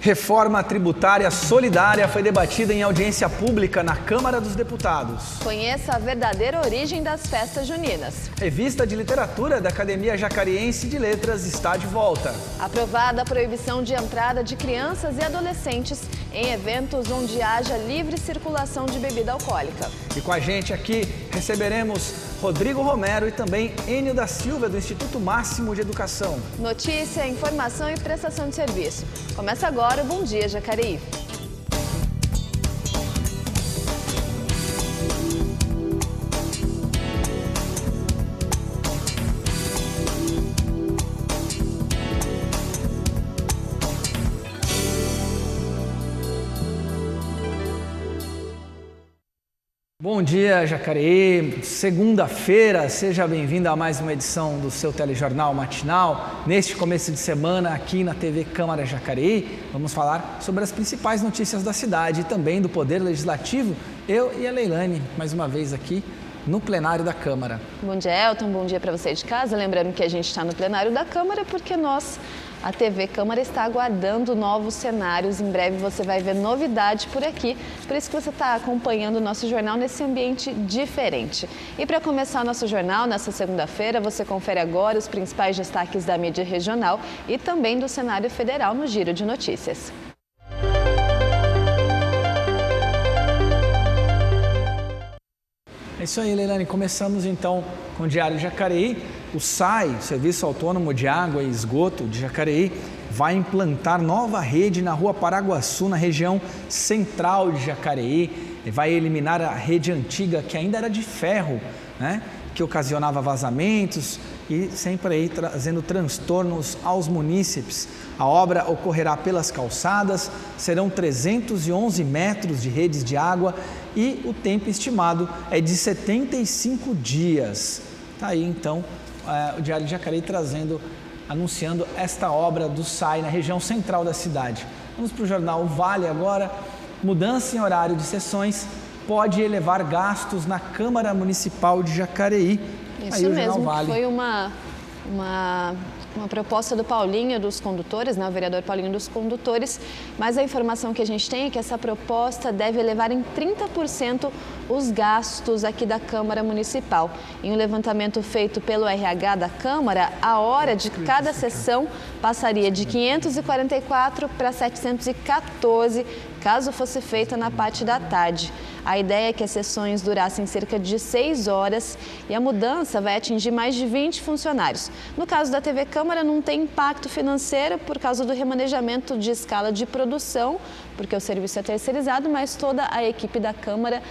Reforma tributária solidária foi debatida em audiência pública na Câmara dos Deputados. Conheça a verdadeira origem das festas juninas. Revista de Literatura da Academia Jacariense de Letras está de volta. Aprovada a proibição de entrada de crianças e adolescentes em eventos onde haja livre circulação de bebida alcoólica. E com a gente aqui receberemos Rodrigo Romero e também Enio da Silva, do Instituto Máximo de Educação. Notícia, informação e prestação de serviço. Começa agora o Bom Dia Jacareí. Bom dia, Jacareí. Segunda-feira, seja bem-vindo a mais uma edição do seu telejornal matinal. Neste começo de semana, aqui na TV Câmara Jacareí, vamos falar sobre as principais notícias da cidade e também do Poder Legislativo. Eu e a Leilane, mais uma vez aqui no plenário da Câmara. Bom dia, Elton. Bom dia para você de casa. Lembrando que a gente está no plenário da Câmara porque a TV Câmara está aguardando novos cenários. Em breve você vai ver novidade por aqui. Por isso que você está acompanhando o nosso jornal nesse ambiente diferente. E para começar o nosso jornal, nessa segunda-feira, você confere agora os principais destaques da mídia regional e também do cenário federal no Giro de Notícias. É isso aí, Leilane. Começamos então com o Diário Jacareí. O SAI, Serviço Autônomo de Água e Esgoto de Jacareí, vai implantar nova rede na Rua Paraguaçu, na região central de Jacareí. Vai eliminar a rede antiga, que ainda era de ferro, né? Que ocasionava vazamentos e sempre aí trazendo transtornos aos munícipes. A obra ocorrerá pelas calçadas, serão 311 metros de redes de água e o tempo estimado é de 75 dias. Tá aí então o Diário de Jacareí anunciando esta obra do SAI na região central da cidade. Vamos para o jornal Vale agora. Mudança em horário de sessões pode elevar gastos na Câmara Municipal de Jacareí. Isso mesmo, vale. Foi uma proposta do Paulinho dos Condutores, né, o vereador Paulinho dos Condutores, mas a informação que a gente tem é que essa proposta deve elevar em 30% os gastos aqui da Câmara Municipal. Em um levantamento feito pelo RH da Câmara, a hora de cada sessão passaria de 544 para 714, caso fosse feita na parte da tarde. A ideia é que as sessões durassem cerca de 6 horas e a mudança vai atingir mais de 20 funcionários. No caso da TV Câmara, não tem impacto financeiro por causa do remanejamento de escala de produção, porque o serviço é terceirizado, mas toda a equipe da Câmara,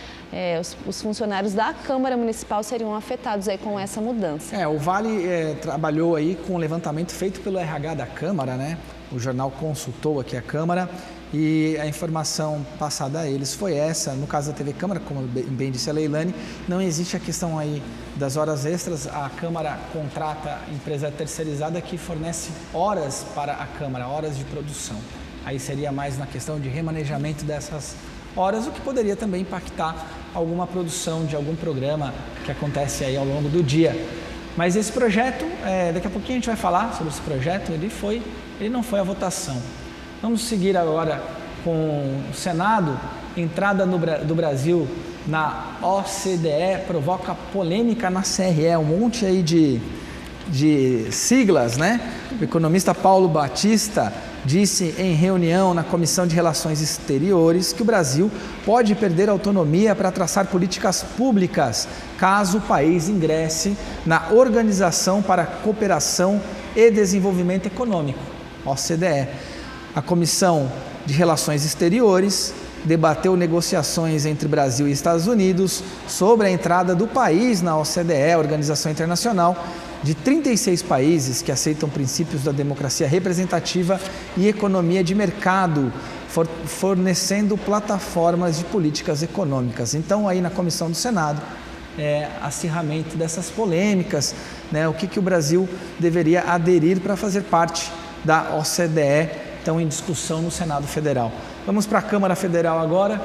os funcionários da Câmara Municipal seriam afetados aí com essa mudança. O Vale trabalhou aí com o levantamento feito pelo RH da Câmara, né? O jornal consultou aqui a Câmara e a informação passada a eles foi essa. No caso da TV Câmara, como bem disse a Leilane, não existe a questão aí das horas extras. A Câmara contrata a empresa terceirizada que fornece horas para a Câmara, horas de produção. Aí seria mais na questão de remanejamento dessas horas, o que poderia também impactar alguma produção de algum programa que acontece aí ao longo do dia. Mas esse projeto, daqui a pouquinho a gente vai falar sobre esse projeto, ele não foi à votação. Vamos seguir agora com o Senado. Entrada do Brasil na OCDE provoca polêmica na CRE, um monte aí de siglas, né? O economista Paulo Batista disse em reunião na Comissão de Relações Exteriores que o Brasil pode perder autonomia para traçar políticas públicas caso o país ingresse na Organização para a Cooperação e Desenvolvimento Econômico, OCDE. A Comissão de Relações Exteriores debateu negociações entre Brasil e Estados Unidos sobre a entrada do país na OCDE, Organização Internacional, de 36 países que aceitam princípios da democracia representativa e economia de mercado, fornecendo plataformas de políticas econômicas. Então, aí na Comissão do Senado, acirramento dessas polêmicas, né, o que o Brasil deveria aderir para fazer parte da OCDE, estão em discussão no Senado Federal. Vamos para a Câmara Federal agora.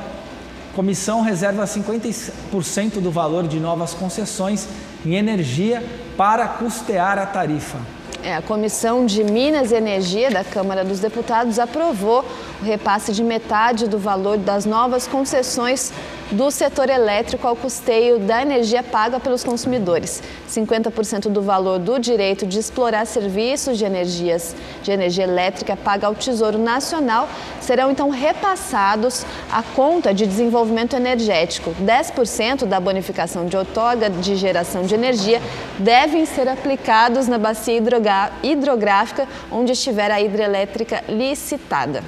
Comissão reserva 50% do valor de novas concessões em energia para custear a tarifa. A Comissão de Minas e Energia da Câmara dos Deputados aprovou o repasse de metade do valor das novas concessões do setor elétrico ao custeio da energia paga pelos consumidores. 50% do valor do direito de explorar serviços de energia elétrica paga ao Tesouro Nacional serão então repassados à conta de desenvolvimento energético. 10% da bonificação de outorga de geração de energia devem ser aplicados na bacia hidrográfica onde estiver a hidrelétrica licitada.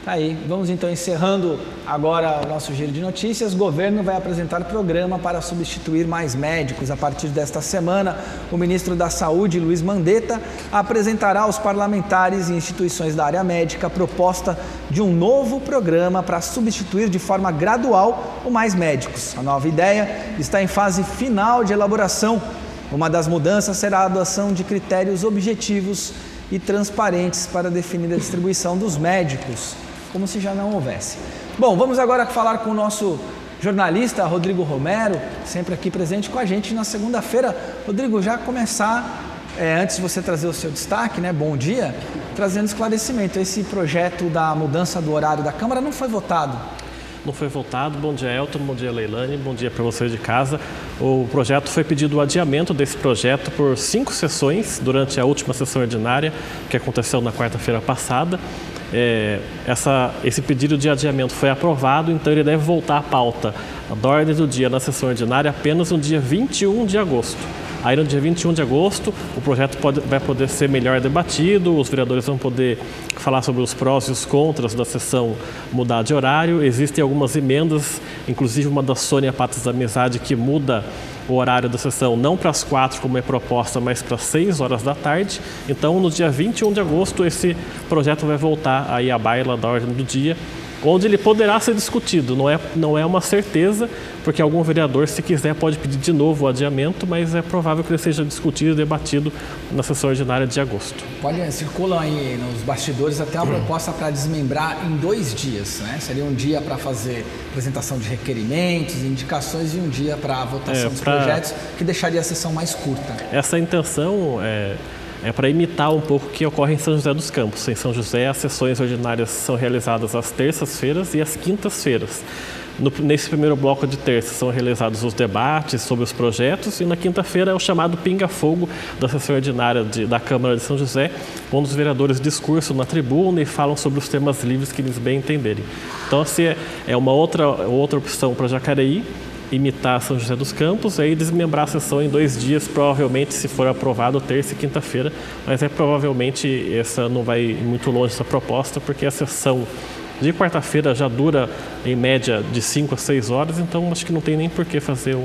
Tá aí, vamos então encerrando agora o nosso giro de notícias. O governo vai apresentar programa para substituir mais médicos. A partir desta semana, o ministro da Saúde, Luiz Mandetta, apresentará aos parlamentares e instituições da área médica a proposta de um novo programa para substituir de forma gradual o mais médicos. A nova ideia está em fase final de elaboração. Uma das mudanças será a adoção de critérios objetivos e transparentes para definir a distribuição dos médicos, como se já não houvesse. Bom, vamos agora falar com o nosso jornalista Rodrigo Romero, sempre aqui presente com a gente na segunda-feira. Rodrigo, já começar, antes de você trazer o seu destaque, né? Bom dia, trazendo esclarecimento. Esse projeto da mudança do horário da Câmara não foi votado? Não foi votado. Bom dia, Elton. Bom dia, Leilane. Bom dia para você de casa. O projeto foi pedido o adiamento desse projeto por 5 sessões durante a última sessão ordinária, que aconteceu na quarta-feira passada. Esse pedido de adiamento foi aprovado, então ele deve voltar à pauta da ordem do dia na sessão ordinária apenas no dia 21 de agosto. Aí no dia 21 de agosto o projeto vai poder ser melhor debatido, os vereadores vão poder falar sobre os prós e os contras da sessão mudar de horário. Existem algumas emendas, inclusive uma da Sônia Patas da Amizade, que muda o horário da sessão não para as 4 como é proposta, mas para as 6 horas da tarde. Então no dia 21 de agosto esse projeto vai voltar aí à baila da ordem do dia, onde ele poderá ser discutido. Não é uma certeza, porque algum vereador, se quiser, pode pedir de novo o adiamento, mas é provável que ele seja discutido e debatido na sessão ordinária de agosto. Circulam aí nos bastidores até uma proposta para desmembrar em 2 dias, né? Seria um dia para fazer apresentação de requerimentos, indicações, e um dia para a votação dos projetos, que deixaria a sessão mais curta. Essa intenção é para imitar um pouco o que ocorre em São José dos Campos. Em São José, as sessões ordinárias são realizadas às terças-feiras e às quintas-feiras. Nesse primeiro bloco de terça são realizados os debates sobre os projetos, e na quinta-feira é o chamado pinga-fogo da sessão ordinária da Câmara de São José, onde os vereadores discursam na tribuna e falam sobre os temas livres que eles bem entenderem. Então, assim, é uma outra opção para Jacareí, imitar São José dos Campos, aí desmembrar a sessão em 2 dias, provavelmente, se for aprovado, terça e quinta-feira, mas provavelmente essa não vai muito longe, essa proposta, porque a sessão de quarta-feira já dura em média de 5 a 6 horas, então acho que não tem nem por que fazer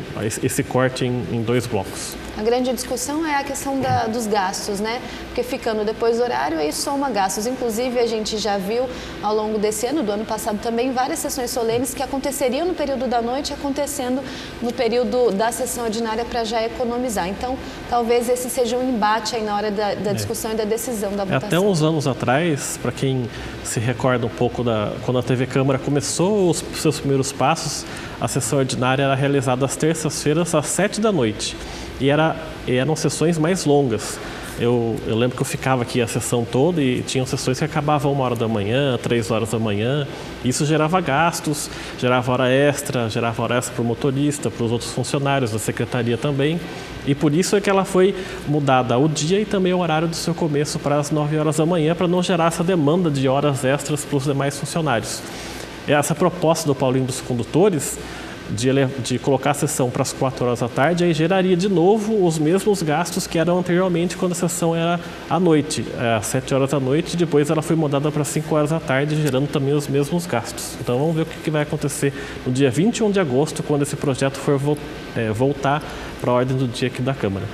esse corte em 2 blocos. A grande discussão é a questão dos gastos, né? Porque ficando depois do horário, aí soma gastos. Inclusive, a gente já viu ao longo desse ano, do ano passado também, várias sessões solenes que aconteceriam no período da noite, acontecendo no período da sessão ordinária para já economizar. Então, talvez esse seja um embate aí na hora da discussão e da decisão da votação. Até uns anos atrás, para quem se recorda um pouco quando a TV Câmara começou os seus primeiros passos, a sessão ordinária era realizada às terças-feiras às 7 da noite. E eram sessões mais longas. Eu lembro que eu ficava aqui a sessão toda e tinham sessões que acabavam 1h da manhã, 3 horas da manhã. Isso gerava gastos, gerava hora extra para o motorista, para os outros funcionários da secretaria também. E por isso é que ela foi mudada o dia e também o horário do seu começo para as 9 horas da manhã, para não gerar essa demanda de horas extras para os demais funcionários. Essa proposta do Paulinho dos Condutores de colocar a sessão para as 4 horas da tarde, aí geraria de novo os mesmos gastos que eram anteriormente quando a sessão era à noite, às 7 horas da noite, depois ela foi mudada para 5 horas da tarde, gerando também os mesmos gastos. Então vamos ver o que vai acontecer no dia 21 de agosto, quando esse projeto for voltar para a ordem do dia aqui da Câmara.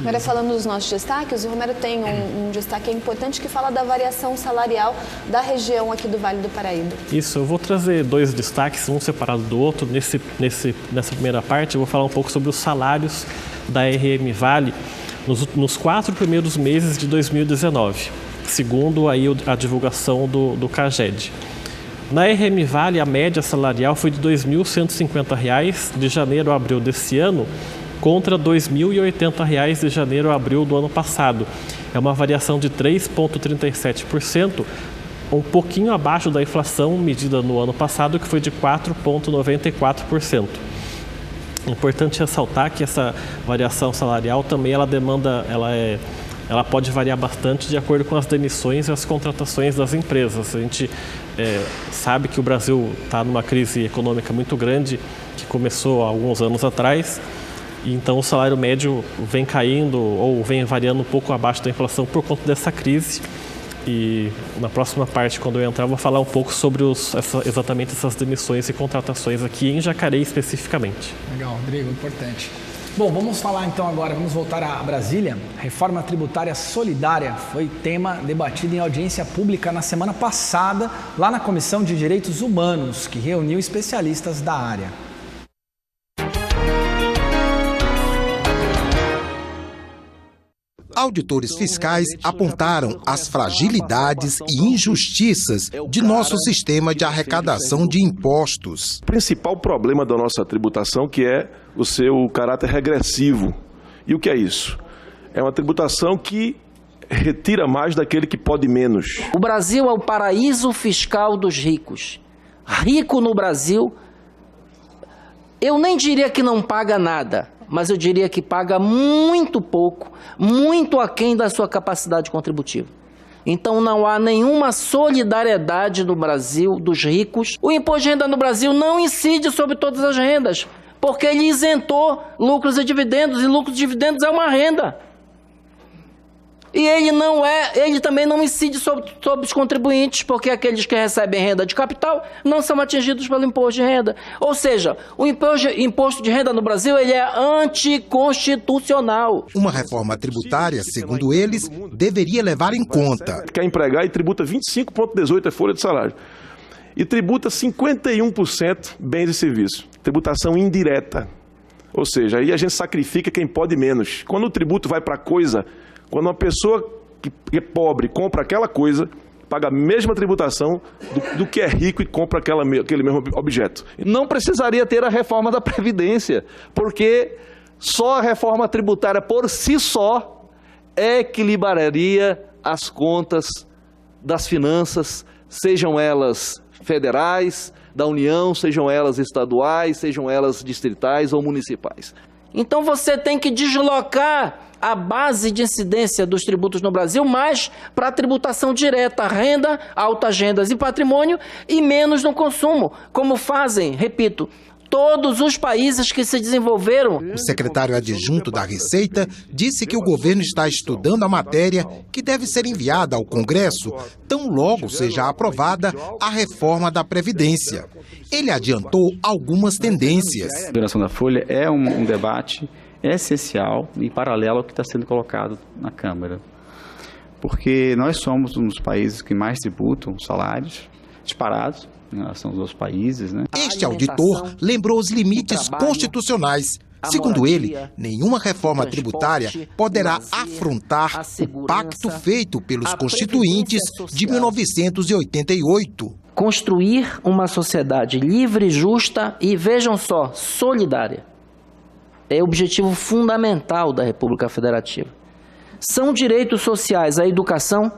Agora, falando dos nossos destaques, o Romero tem um destaque importante que fala da variação salarial da região aqui do Vale do Paraíba. Isso, eu vou trazer 2 destaques, um separado do outro. Nessa primeira parte, eu vou falar um pouco sobre os salários da RM Vale nos 4 primeiros meses de 2019, segundo aí a divulgação do CAGED. Na RM Vale, a média salarial foi de R$ 2.150 de janeiro a abril desse ano, contra R$ 2.080 de janeiro a abril do ano passado. é uma variação de 3,37%, um pouquinho abaixo da inflação medida no ano passado, que foi de 4,94%. Importante ressaltar que essa variação salarial também ela pode variar bastante de acordo com as demissões e as contratações das empresas. A gente sabe que o Brasil está numa crise econômica muito grande, que começou há alguns anos atrás, e então o salário médio vem caindo ou vem variando um pouco abaixo da inflação por conta dessa crise. E na próxima parte, quando eu entrar, eu vou falar um pouco sobre exatamente essas demissões e contratações aqui em Jacareí especificamente. Legal, Rodrigo, importante. Bom, vamos falar então agora, vamos voltar a Brasília. Reforma tributária solidária foi tema debatido em audiência pública na semana passada, lá na Comissão de Direitos Humanos, que reuniu especialistas da área. Auditores fiscais apontaram as fragilidades e injustiças de nosso sistema de arrecadação de impostos. O principal problema da nossa tributação que é o seu caráter regressivo. E o que é isso? É uma tributação que retira mais daquele que pode menos. O Brasil é o paraíso fiscal dos ricos. Rico no Brasil, eu nem diria que não paga nada, mas eu diria que paga muito pouco, muito aquém da sua capacidade contributiva. Então não há nenhuma solidariedade no Brasil dos ricos. O imposto de renda no Brasil não incide sobre todas as rendas, porque ele isentou lucros e lucros e dividendos é uma renda. E ele também não incide sobre os contribuintes, porque aqueles que recebem renda de capital não são atingidos pelo imposto de renda. Ou seja, o imposto de renda no Brasil ele é anticonstitucional. Uma reforma tributária, segundo eles, deveria levar em conta. Quer empregar e tributa 25,18% é folha de salário. E tributa 51% bens e serviços. Tributação indireta. Ou seja, aí a gente sacrifica quem pode menos. Quando o tributo vai para coisa... Quando uma pessoa que é pobre compra aquela coisa, paga a mesma tributação do que é rico e compra aquele mesmo objeto. Não precisaria ter a reforma da Previdência, porque só a reforma tributária por si só equilibraria as contas das finanças, sejam elas federais, da União, sejam elas estaduais, sejam elas distritais ou municipais. Então você tem que deslocar a base de incidência dos tributos no Brasil mais para a tributação direta, renda, altas rendas e patrimônio e menos no consumo, como fazem, repito, todos os países que se desenvolveram. O secretário adjunto da Receita disse que o governo está estudando a matéria que deve ser enviada ao Congresso, tão logo seja aprovada a reforma da Previdência. Ele adiantou algumas tendências. A liberação da folha é um debate essencial e paralelo ao que está sendo colocado na Câmara. Porque nós somos um dos países que mais tributam salários disparados em relação aos outros países, né? Este auditor lembrou os limites constitucionais. Segundo ele, nenhuma reforma tributária poderá afrontar o pacto feito pelos constituintes de 1988. Construir uma sociedade livre, justa e, vejam só, solidária. É o objetivo fundamental da República Federativa. São direitos sociais a educação,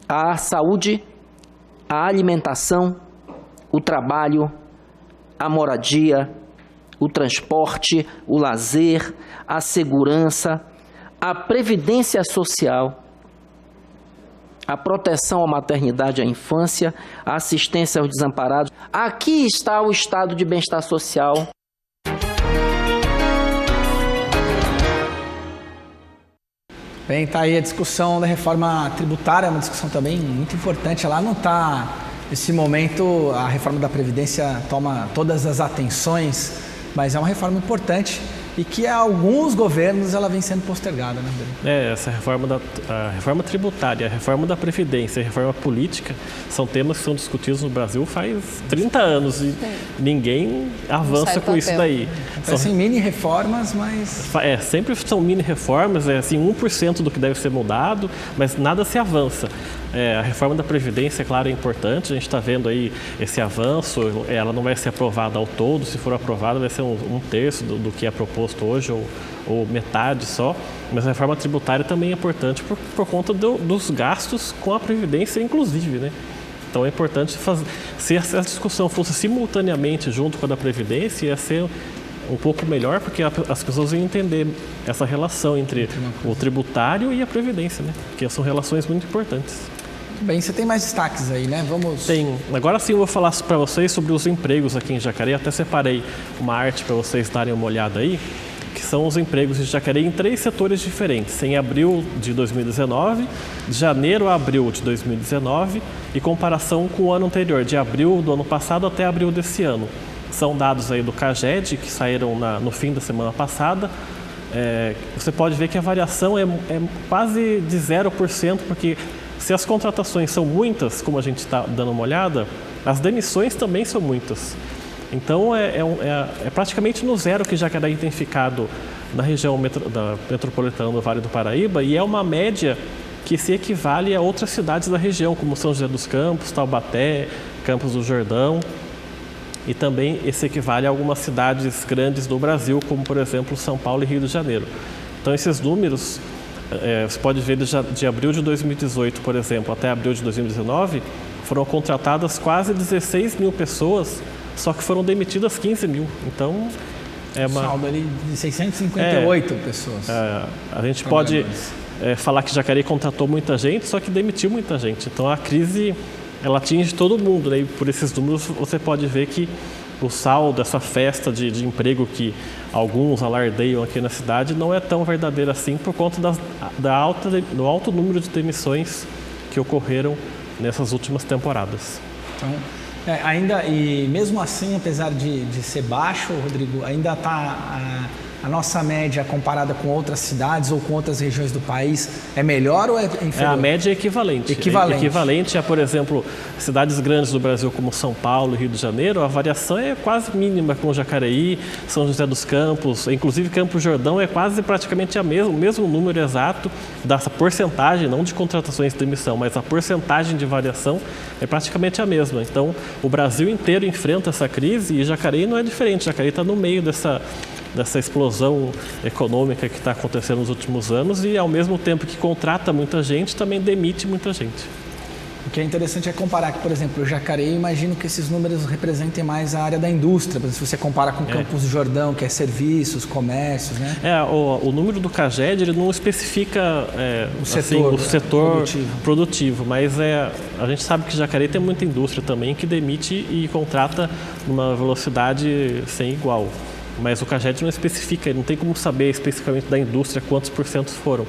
a saúde, a alimentação, o trabalho, a moradia, o transporte, o lazer, a segurança, a previdência social, a proteção à maternidade e à infância, a assistência aos desamparados. Aqui está o estado de bem-estar social. Bem, tá aí a discussão da reforma tributária, uma discussão também muito importante. Ela não está, nesse momento, a reforma da Previdência toma todas as atenções, mas é uma reforma importante e que há alguns governos ela vem sendo postergada, né, Rodrigo? Essa reforma a reforma tributária, a reforma da Previdência, a reforma política são temas que são discutidos no Brasil faz 30 anos e ninguém avança com isso daí. Parecem mini-reformas, mas... Sempre são mini-reformas, assim, 1% do que deve ser mudado, mas nada se avança. A reforma da Previdência, é claro, é importante. A gente está vendo aí esse avanço. Ela não vai ser aprovada ao todo. Se for aprovada, vai ser um terço do que é proposto hoje, ou metade só. Mas a reforma tributária também é importante por conta dos gastos com a Previdência, inclusive, né? Então é importante fazer. Se essa discussão fosse simultaneamente junto com a da Previdência, ia ser um pouco melhor, porque as pessoas iam entender essa relação entre o tributário e a Previdência, né? Porque são relações muito importantes. Bem, você tem mais destaques aí, né? Vamos... Tem. Agora sim eu vou falar para vocês sobre os empregos aqui em Jacareí. Até separei uma arte para vocês darem uma olhada aí, que são os empregos de Jacareí em 3 setores diferentes. Em abril de 2019, de janeiro a abril de 2019 e comparação com o ano anterior, de abril do ano passado até abril desse ano. São dados aí do CAGED, que saíram no fim da semana passada. Você pode ver que a variação é quase de 0%, porque se as contratações são muitas, como a gente está dando uma olhada, as demissões também são muitas. Então, é praticamente no zero que Jacareí tem ficado na região metropolitana do Vale do Paraíba, e é uma média que se equivale a outras cidades da região, como São José dos Campos, Taubaté, Campos do Jordão, e também se equivale a algumas cidades grandes do Brasil, como, por exemplo, São Paulo e Rio de Janeiro. Então, esses números, você pode ver de abril de 2018, por exemplo, até abril de 2019, foram contratadas quase 16 mil pessoas, só que foram demitidas 15 mil. Então, saldo ali de 658 pessoas. A gente pode falar que Jacareí contratou muita gente, só que demitiu muita gente. Então, a crise, ela atinge todo mundo, né? E por esses números, você pode ver que o saldo, essa festa de emprego que alguns alardeiam aqui na cidade, não é tão verdadeira assim, por conta do alto número de demissões que ocorreram nessas últimas temporadas. Então, ainda, e mesmo assim, apesar de ser baixo, Rodrigo, ainda está a nossa média comparada com outras cidades ou com outras regiões do país é melhor ou é inferior? A média é equivalente. Equivalente a, por exemplo, cidades grandes do Brasil como São Paulo e Rio de Janeiro, a variação é quase mínima com Jacareí, São José dos Campos, inclusive Campos do Jordão é quase praticamente o mesmo número exato dessa porcentagem, não de contratações de demissão, mas a porcentagem de variação é praticamente a mesma. Então, o Brasil inteiro enfrenta essa crise e Jacareí não é diferente. Jacareí está no meio dessa explosão econômica que está acontecendo nos últimos anos e, ao mesmo tempo que contrata muita gente, também demite muita gente. O que é interessante é comparar que, por exemplo, o Jacareí, imagino que esses números representem mais a área da indústria, se você compara com Campos do Jordão, que é serviços, comércios, né? O número do CAGED, ele não especifica o setor produtivo, mas a gente sabe que Jacareí tem muita indústria também que demite e contrata numa velocidade sem igual. Mas o CAGED não especifica, não tem como saber especificamente da indústria quantos % foram.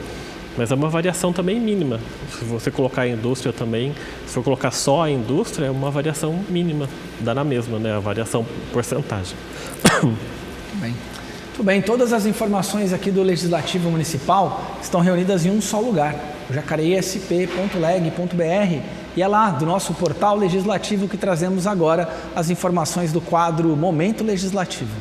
Mas é uma variação também mínima. Se você colocar a indústria também, se for colocar só a indústria, é uma variação mínima, dá na mesma, né? A variação porcentagem. Muito bem, todas as informações aqui do Legislativo Municipal estão reunidas em um só lugar, o jacareisp.leg.br, e é lá do nosso portal legislativo que trazemos agora as informações do quadro Momento Legislativo.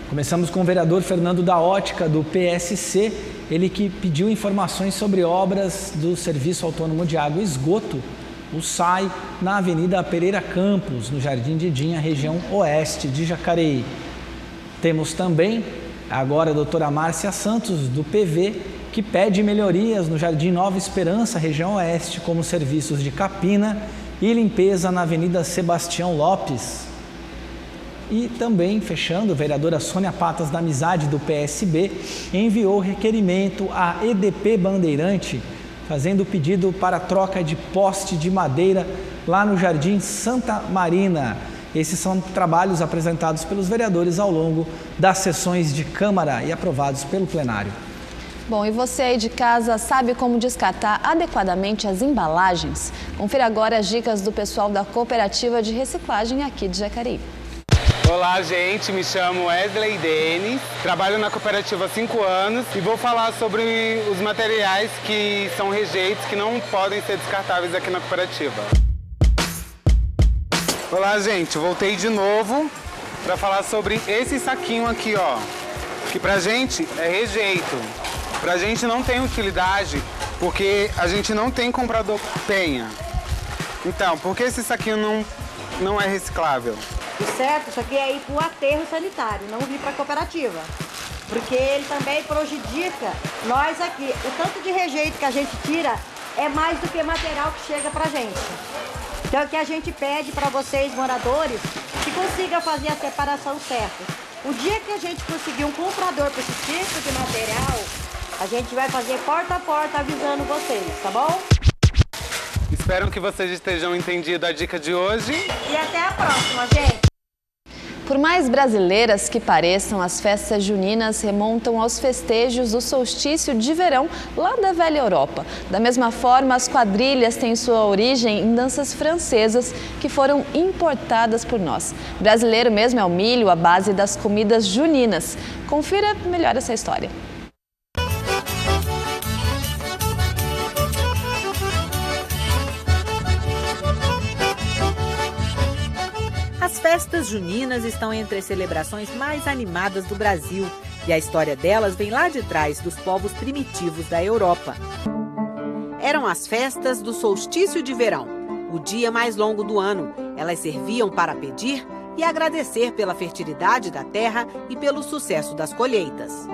Começamos com o vereador Fernando da Ótica, do PSC, ele que pediu informações sobre obras do Serviço Autônomo de Água e Esgoto, o SAI, na Avenida Pereira Campos, no Jardim Didinha, região oeste de Jacareí. Temos também agora a doutora Márcia Santos, do PV, que pede melhorias no Jardim Nova Esperança, região oeste, como serviços de capina e limpeza na Avenida Sebastião Lopes. E também, fechando, a vereadora Sônia Patas da Amizade, do PSB, enviou requerimento à EDP Bandeirante, fazendo pedido para troca de poste de madeira lá no Jardim Santa Marina. Esses são trabalhos apresentados pelos vereadores ao longo das sessões de Câmara e aprovados pelo plenário. Bom, e você aí de casa sabe como descartar adequadamente as embalagens? Confira agora as dicas do pessoal da Cooperativa de Reciclagem aqui de Jacareí. Olá, gente, me chamo Wesley Denis, trabalho na cooperativa há 5 anos e vou falar sobre os materiais que são rejeitos, que não podem ser descartáveis aqui na cooperativa. Olá, gente, voltei de novo para falar sobre esse saquinho aqui, ó, que pra gente é rejeito. Pra gente não tem utilidade, porque a gente não tem comprador penha. Então, por que esse saquinho não é reciclável? O certo, isso aqui é ir para o aterro sanitário, não vir para a cooperativa. Porque ele também prejudica nós aqui. O tanto de rejeito que a gente tira é mais do que material que chega para a gente. Então, o que a gente pede para vocês, moradores, que consiga fazer a separação certa. O dia que a gente conseguir um comprador para esse tipo de material, a gente vai fazer porta a porta avisando vocês, tá bom? Espero que vocês estejam entendido a dica de hoje. E até a próxima, gente! Por mais brasileiras que pareçam, as festas juninas remontam aos festejos do solstício de verão lá da velha Europa. Da mesma forma, as quadrilhas têm sua origem em danças francesas que foram importadas por nós. Brasileiro mesmo é o milho, a base das comidas juninas. Confira melhor essa história. As festas juninas estão entre as celebrações mais animadas do Brasil e a história delas vem lá de trás dos povos primitivos da Europa. Eram as festas do solstício de verão, o dia mais longo do ano. Elas serviam para pedir e agradecer pela fertilidade da terra e pelo sucesso das colheitas.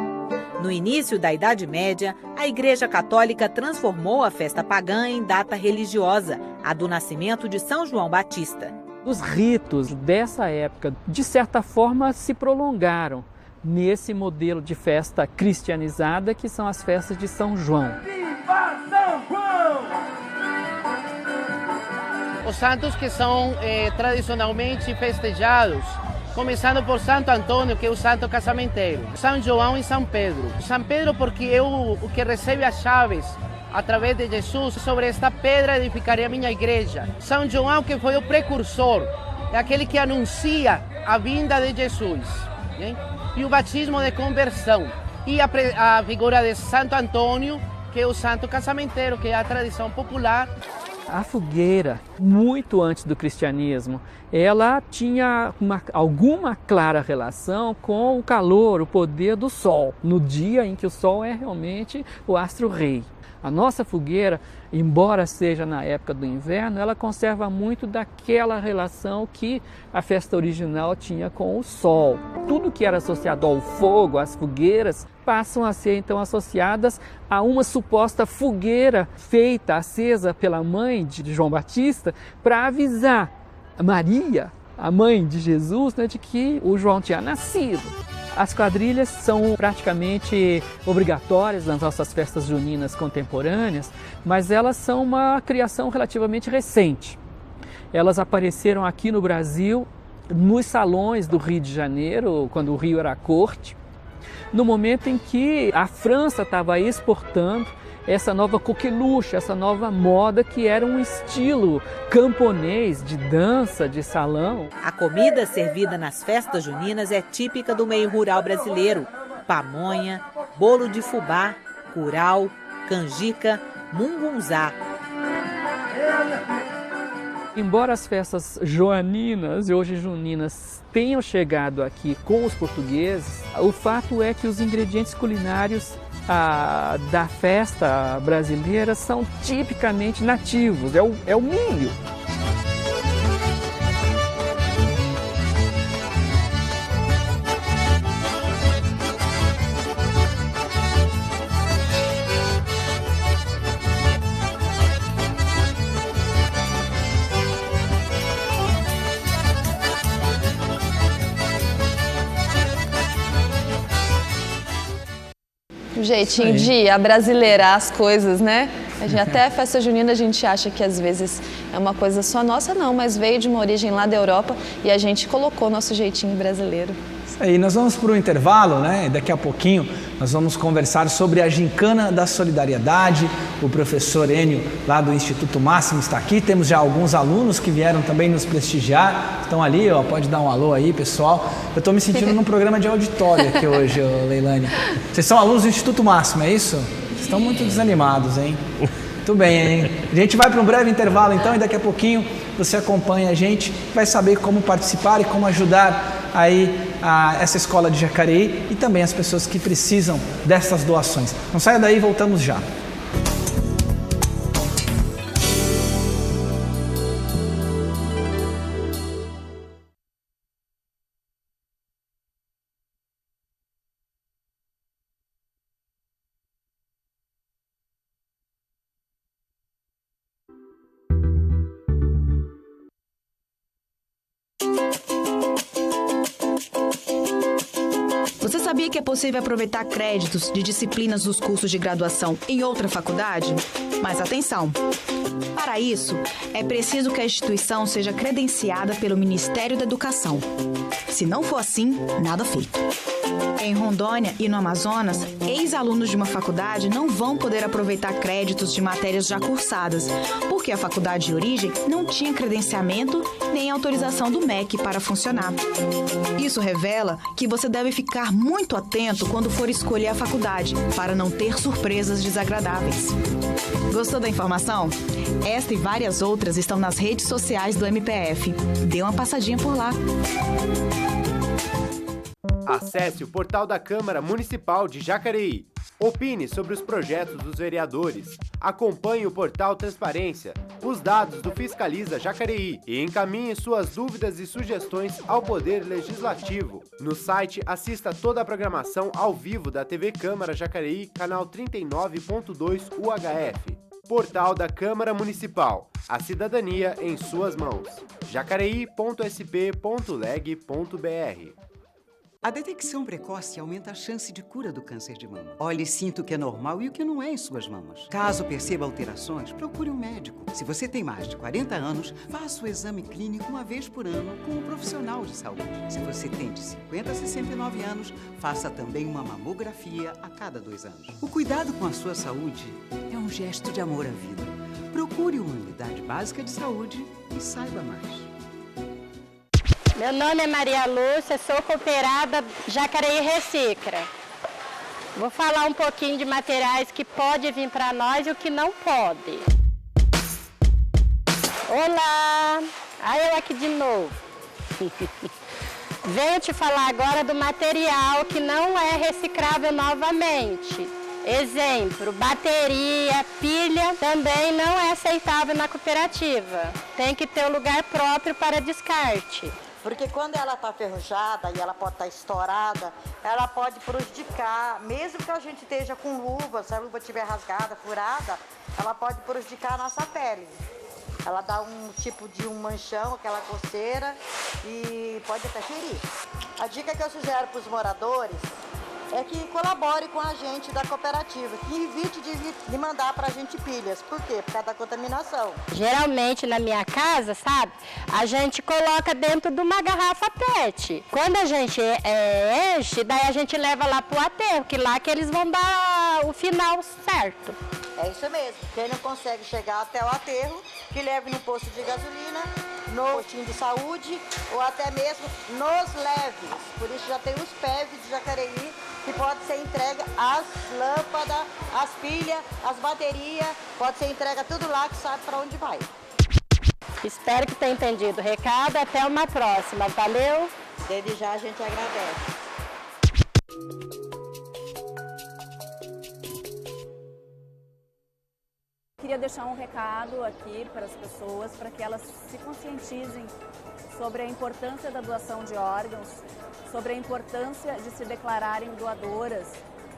No início da Idade Média, a Igreja Católica transformou a festa pagã em data religiosa, a do nascimento de São João Batista. Os ritos dessa época, de certa forma, se prolongaram nesse modelo de festa cristianizada, que são as festas de São João. Viva São João! Os santos que são tradicionalmente festejados, começando por Santo Antônio, que é o santo casamenteiro, São João e São Pedro. São Pedro porque é o que recebe as chaves através de Jesus. Sobre esta pedra edificarei a minha igreja. São João, que foi o precursor, é aquele que anuncia a vinda de Jesus. Hein? E o batismo de conversão. E a figura de Santo Antônio, que é o santo casamenteiro, que é a tradição popular. A fogueira, muito antes do cristianismo, ela tinha alguma clara relação com o calor, o poder do sol, no dia em que o sol é realmente o astro-rei. A nossa fogueira, embora seja na época do inverno, ela conserva muito daquela relação que a festa original tinha com o sol. Tudo que era associado ao fogo, às fogueiras, passam a ser então associadas a uma suposta fogueira feita, acesa pela mãe de João Batista, para avisar a Maria, a mãe de Jesus, né, de que o João tinha nascido. As quadrilhas são praticamente obrigatórias nas nossas festas juninas contemporâneas, mas elas são uma criação relativamente recente. Elas apareceram aqui no Brasil, nos salões do Rio de Janeiro, quando o Rio era a corte, no momento em que a França estava exportando essa nova coqueluche, essa nova moda que era um estilo camponês de dança, de salão. A comida servida nas festas juninas é típica do meio rural brasileiro. Pamonha, bolo de fubá, curau, canjica, mungunzá. Embora as festas joaninas e hoje juninas tenham chegado aqui com os portugueses, o fato é que os ingredientes culinários da festa brasileira são tipicamente nativos, é o milho. Um jeitinho de abrasileirar as coisas, né? Até a festa junina a gente acha que às vezes é uma coisa só nossa, não, mas veio de uma origem lá da Europa e a gente colocou nosso jeitinho brasileiro. Isso aí, nós vamos para o intervalo, né? Daqui a pouquinho nós vamos conversar sobre a Gincana da Solidariedade. O professor Enio, lá do Instituto Máximo, está aqui. Temos já alguns alunos que vieram também nos prestigiar. Estão ali, ó, pode dar um alô aí, pessoal. Eu estou me sentindo num programa de auditório aqui hoje, Leilane. Vocês são alunos do Instituto Máximo, é isso? Vocês estão muito desanimados, hein? Muito bem, hein? A gente vai para um breve intervalo, então, e daqui a pouquinho você acompanha a gente, vai saber como participar e como ajudar aí essa escola de Jacareí e também as pessoas que precisam dessas doações. Não saia daí, voltamos já. Você sabia que é possível aproveitar créditos de disciplinas dos cursos de graduação em outra faculdade? Mas atenção! Para isso, é preciso que a instituição seja credenciada pelo Ministério da Educação. Se não for assim, nada feito. Em Rondônia e no Amazonas, ex-alunos de uma faculdade não vão poder aproveitar créditos de matérias já cursadas, porque a faculdade de origem não tinha credenciamento nem autorização do MEC para funcionar. Isso revela que você deve ficar muito atento quando for escolher a faculdade, para não ter surpresas desagradáveis. Gostou da informação? Esta e várias outras estão nas redes sociais do MPF. Dê uma passadinha por lá. Acesse o portal da Câmara Municipal de Jacareí. Opine sobre os projetos dos vereadores. Acompanhe o portal Transparência, os dados do Fiscaliza Jacareí e encaminhe suas dúvidas e sugestões ao Poder Legislativo. No site, assista toda a programação ao vivo da TV Câmara Jacareí, canal 39.2 UHF. Portal da Câmara Municipal. A cidadania em suas mãos. jacareí.sp.leg.br. A detecção precoce aumenta a chance de cura do câncer de mama. Olhe e sinta o que é normal e o que não é em suas mamas. Caso perceba alterações, procure um médico. Se você tem mais de 40 anos, faça o exame clínico uma vez por ano com um profissional de saúde. Se você tem de 50 a 69 anos, faça também uma mamografia a cada 2 anos. O cuidado com a sua saúde é um gesto de amor à vida. Procure uma unidade básica de saúde e saiba mais. Meu nome é Maria Lúcia, sou cooperada Jacareí Recicla. Vou falar um pouquinho de materiais que pode vir para nós e o que não pode. Olá! Eu aqui de novo. Venho te falar agora do material que não é reciclável novamente. Exemplo, bateria, pilha, também não é aceitável na cooperativa. Tem que ter um lugar próprio para descarte. Porque quando ela está ferrujada e ela pode estar estourada, ela pode prejudicar, mesmo que a gente esteja com luva, se a luva estiver rasgada, furada, ela pode prejudicar a nossa pele. Ela dá um tipo de um manchão, aquela coceira, e pode até ferir. A dica que eu sugero para os moradores é que colabore com a gente da cooperativa, que evite de mandar pra gente pilhas. Por quê? Por causa da contaminação. Geralmente na minha casa, sabe, a gente coloca dentro de uma garrafa PET. Quando a gente enche, daí a gente leva lá pro aterro, que lá que eles vão dar o final certo. É isso mesmo. Quem não consegue chegar até o aterro, que leve no posto de gasolina, no postinho de saúde ou até mesmo nos leves. Por isso já tem os PEV de Jacareí, que pode ser entregue as lâmpadas, as pilhas, as baterias, pode ser entregue tudo lá que sabe para onde vai. Espero que tenha entendido o recado, até uma próxima, valeu? Desde já a gente agradece. Queria deixar um recado aqui para as pessoas, para que elas se conscientizem sobre a importância da doação de órgãos, sobre a importância de se declararem doadoras,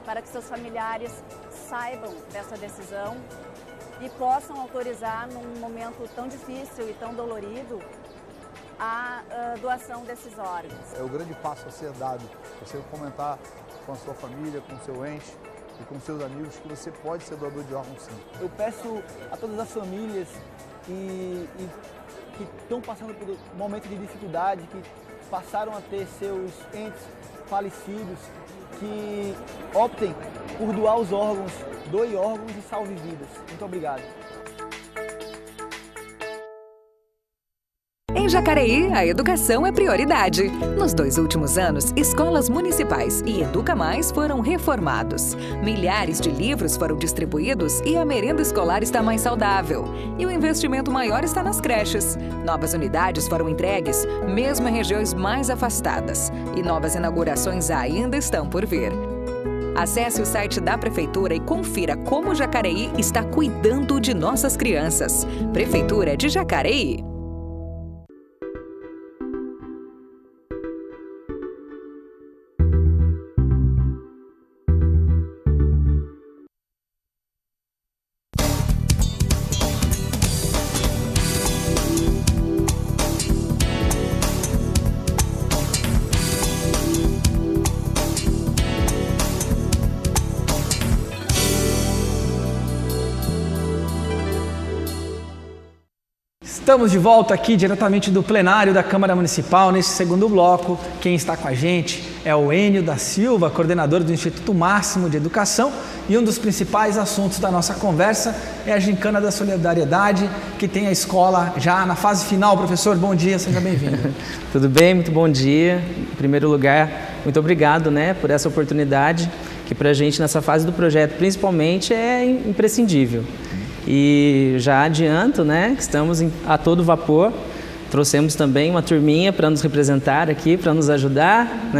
para que seus familiares saibam dessa decisão e possam autorizar, num momento tão difícil e tão dolorido, a doação desses órgãos. É o grande passo a ser dado, você comentar com a sua família, com o seu ente e com seus amigos que você pode ser doador de órgãos sim. Eu peço a todas as famílias que estão passando por um momento de dificuldade, que passaram a ter seus entes falecidos, que optem por doar os órgãos, doe órgãos e salve vidas. Muito obrigado. Em Jacareí, a educação é prioridade. Nos 2 últimos anos, escolas municipais e Educa Mais foram reformados. Milhares de livros foram distribuídos e a merenda escolar está mais saudável. E o investimento maior está nas creches. Novas unidades foram entregues, mesmo em regiões mais afastadas. E novas inaugurações ainda estão por vir. Acesse o site da Prefeitura e confira como Jacareí está cuidando de nossas crianças. Prefeitura de Jacareí. Estamos de volta aqui diretamente do plenário da Câmara Municipal. Nesse segundo bloco, quem está com a gente é o Enio da Silva, coordenador do Instituto Máximo de Educação, e um dos principais assuntos da nossa conversa é a Gincana da Solidariedade, que tem a escola já na fase final. Professor, bom dia, seja bem-vindo. Tudo bem, muito bom dia. Em primeiro lugar, muito obrigado, por essa oportunidade, que para a gente nessa fase do projeto principalmente é imprescindível. E já adianto, que estamos a todo vapor. Trouxemos também uma turminha para nos representar aqui, para nos ajudar,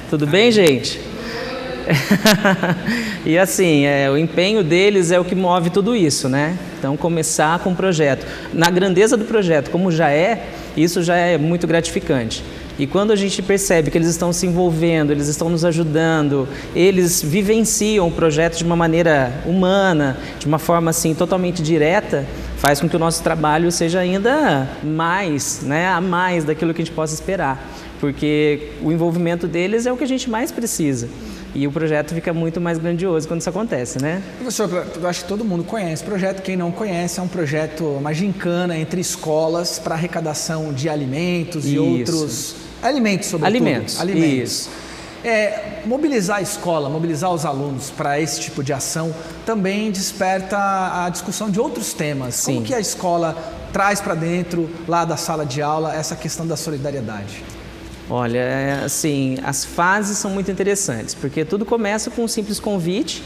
Tudo bem, gente? E assim, o empenho deles é o que move tudo isso, Então, começar com o projeto. Na grandeza do projeto, como isso já é muito gratificante. E quando a gente percebe que eles estão se envolvendo, eles estão nos ajudando, eles vivenciam o projeto de uma maneira humana, de uma forma assim totalmente direta, faz com que o nosso trabalho seja ainda mais, a mais daquilo que a gente possa esperar. Porque o envolvimento deles é o que a gente mais precisa. E o projeto fica muito mais grandioso quando isso acontece, Professor, eu acho que todo mundo conhece o projeto. Quem não conhece, é um projeto, uma gincana entre escolas para arrecadação de alimentos e outros... Alimentos, sobretudo. Alimentos. Mobilizar a escola, mobilizar os alunos para esse tipo de ação também desperta a discussão de outros temas. Sim. Como que a escola traz para dentro, lá da sala de aula, essa questão da solidariedade? Olha, assim, as fases são muito interessantes, porque tudo começa com um simples convite.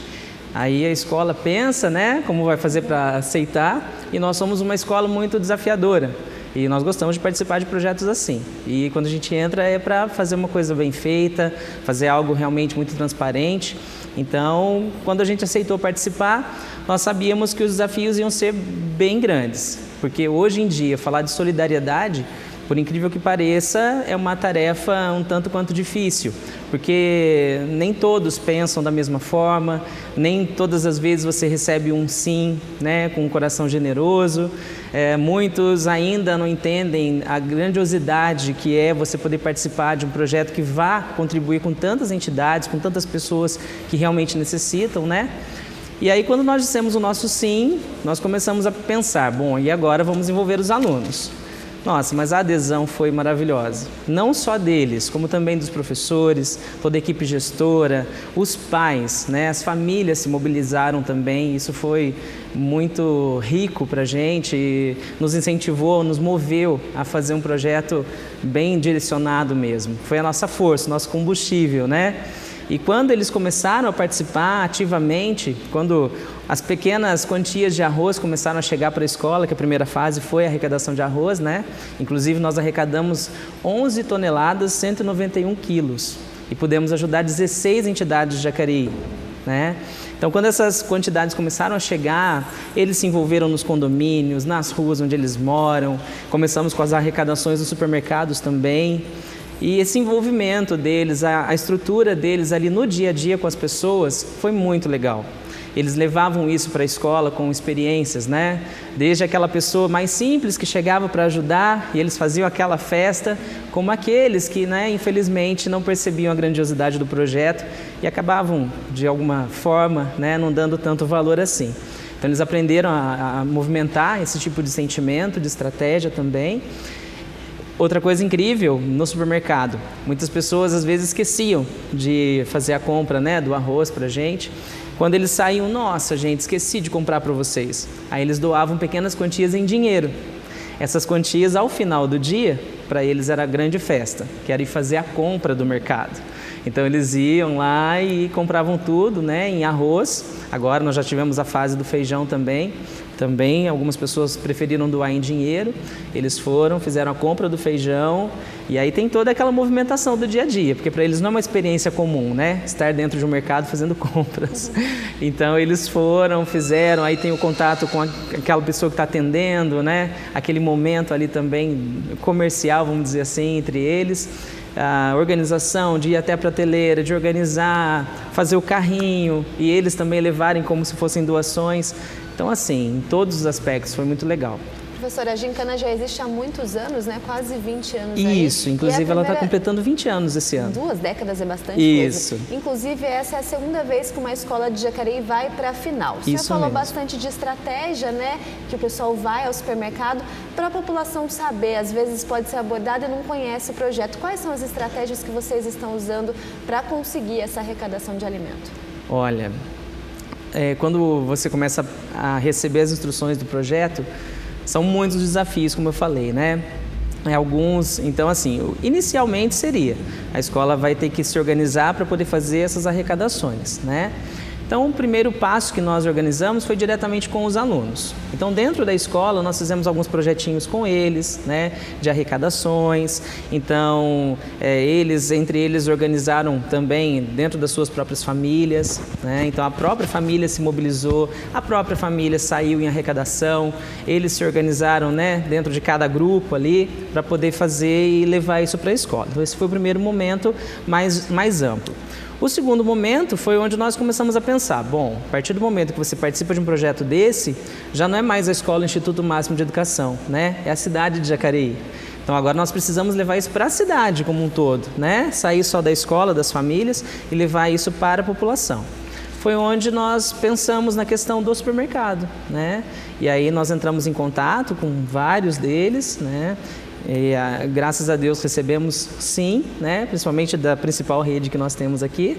Aí a escola pensa, como vai fazer para aceitar, e nós somos uma escola muito desafiadora. E nós gostamos de participar de projetos assim. E quando a gente entra é para fazer uma coisa bem feita, fazer algo realmente muito transparente. Então, quando a gente aceitou participar, nós sabíamos que os desafios iam ser bem grandes. Porque hoje em dia, falar de solidariedade, por incrível que pareça, é uma tarefa um tanto quanto difícil, porque nem todos pensam da mesma forma, nem todas as vezes você recebe um sim, com um coração generoso. Muitos ainda não entendem a grandiosidade que é você poder participar de um projeto que vá contribuir com tantas entidades, com tantas pessoas que realmente necessitam, E aí, quando nós dissemos o nosso sim, nós começamos a pensar, e agora vamos envolver os alunos. Nossa, mas a adesão foi maravilhosa. Não só deles, como também dos professores, toda a equipe gestora, os pais, as famílias se mobilizaram também. Isso foi muito rico para a gente, nos incentivou, nos moveu a fazer um projeto bem direcionado mesmo. Foi a nossa força, o nosso combustível, E quando eles começaram a participar ativamente, quando as pequenas quantias de arroz começaram a chegar para a escola, que a primeira fase foi a arrecadação de arroz, Inclusive nós arrecadamos 11 toneladas, 191 quilos e pudemos ajudar 16 entidades de Jacareí, Então, quando essas quantidades começaram a chegar, eles se envolveram nos condomínios, nas ruas onde eles moram, começamos com as arrecadações dos supermercados também. E esse envolvimento deles, a estrutura deles ali no dia a dia com as pessoas foi muito legal. Eles levavam isso para a escola com experiências, Desde aquela pessoa mais simples que chegava para ajudar e eles faziam aquela festa, como aqueles que, infelizmente, não percebiam a grandiosidade do projeto e acabavam, de alguma forma, não dando tanto valor assim. Então, eles aprenderam a movimentar esse tipo de sentimento, de estratégia também. Outra coisa incrível, no supermercado, muitas pessoas às vezes esqueciam de fazer a compra do arroz para a gente. Quando eles saíam, nossa gente, esqueci de comprar para vocês. Aí eles doavam pequenas quantias em dinheiro. essas quantias ao final do dia, para eles era a grande festa, que era ir fazer a compra do mercado. Então eles iam lá e compravam tudo, né, em arroz. Agora nós já tivemos a fase do feijão também. Também algumas pessoas preferiram doar em dinheiro. Eles foram, fizeram a compra do feijão e aí tem toda aquela movimentação do dia a dia, porque para eles não é uma experiência comum, né? Estar dentro de um mercado fazendo compras. Então eles foram, fizeram, aí tem o contato com aquela pessoa que está atendendo, né? Aquele momento ali também comercial, vamos dizer assim, entre eles. A organização de ir até a prateleira, de organizar, fazer o carrinho e eles também levarem como se fossem doações. Então, assim, em todos os aspectos foi muito legal. Professora, a Gincana já existe há muitos anos, né? Quase 20 anos aí. Isso, inclusive ela está completando 20 anos esse ano. 2 décadas é bastante Isso. coisa. Inclusive, essa é a segunda vez que uma escola de Jacareí vai para a final. O senhor falou bastante de estratégia, né? Que o pessoal vai ao supermercado. Para a população saber, às vezes pode ser abordada e não conhece o projeto. Quais são as estratégias que vocês estão usando para conseguir essa arrecadação de alimento? Olha, quando você começa a receber as instruções do projeto, são muitos desafios, como eu falei, né? Então assim, inicialmente seria, a escola vai ter que se organizar para poder fazer essas arrecadações, né? Então, o primeiro passo que nós organizamos foi diretamente com os alunos. Então, dentro da escola, nós fizemos alguns projetinhos com eles, né, de arrecadações. Então, entre eles organizaram também dentro das suas próprias famílias, né? Então, a própria família se mobilizou, a própria família saiu em arrecadação, eles se organizaram, né, dentro de cada grupo ali para poder fazer e levar isso para a escola. Então, esse foi o primeiro momento mais amplo. O segundo momento foi onde nós começamos a pensar, bom, a partir do momento que você participa de um projeto desse, já não é mais a escola, o Instituto Máximo de Educação, né? É a cidade de Jacareí. Então agora nós precisamos levar isso para a cidade como um todo, né? Sair só da escola, das famílias e levar isso para a população. Foi onde nós pensamos na questão do supermercado, né? E aí nós entramos em contato com vários deles, né? E, graças a Deus recebemos sim, né? Principalmente da principal rede que nós temos aqui.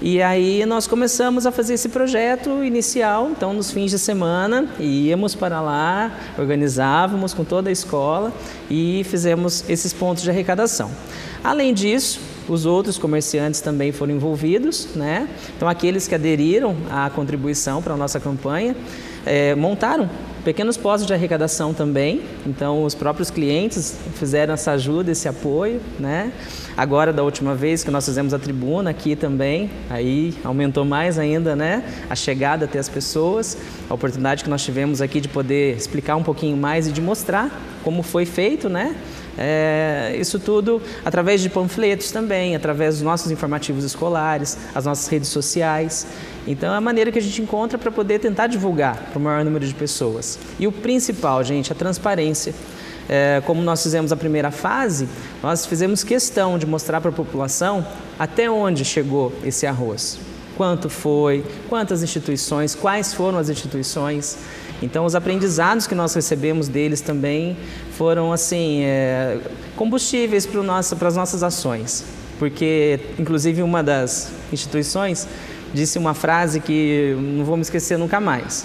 E aí nós começamos a fazer esse projeto inicial, então nos fins de semana íamos para lá, organizávamos com toda a escola e fizemos esses pontos de arrecadação. Além disso, os outros comerciantes também foram envolvidos, né? Então aqueles que aderiram à contribuição para a nossa campanha montaram pequenos postos de arrecadação também, então os próprios clientes fizeram essa ajuda, esse apoio, né? Agora, da última vez que nós fizemos a tribuna aqui também, aí aumentou mais ainda, né? A chegada até as pessoas, a oportunidade que nós tivemos aqui de poder explicar um pouquinho mais e de mostrar como foi feito, né? Isso tudo através de panfletos também, através dos nossos informativos escolares, as nossas redes sociais. Então é a maneira que a gente encontra para poder tentar divulgar para o maior número de pessoas. E o principal, gente, a transparência. Como nós fizemos a primeira fase, nós fizemos questão de mostrar para a população até onde chegou esse arroz. Quanto foi, quantas instituições, quais foram as instituições. Então, os aprendizados que nós recebemos deles também foram, assim, combustíveis para as nossas ações. Porque, inclusive, uma das instituições disse uma frase que não vou me esquecer nunca mais.